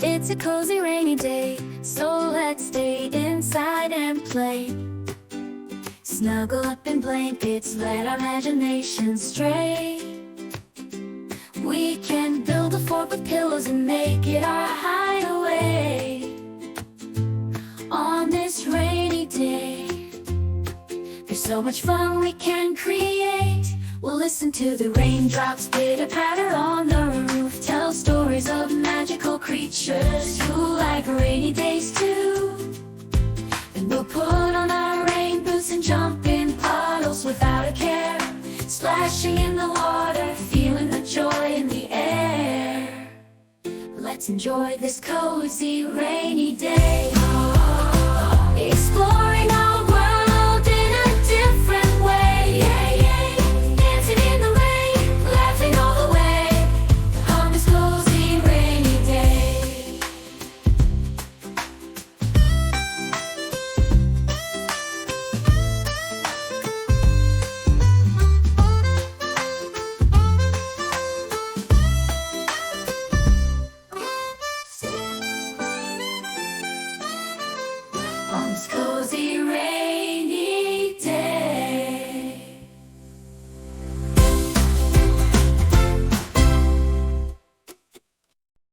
It's a cozy rainy day, so let's stay inside and play. Snuggle up in blankets, let our imagination stray. We can build a fort with pillows and make it our hideaway. On this rainy day, there's so much fun we can create. We'll listen to the raindrops pitter-patter on the roof, tell stories of magical creatures who like rainy days too. And we'll put on our rain boots and jump in puddles without a care, splashing in the water, feeling the joy in the air. Let's enjoy this cozy rainy day, exploring our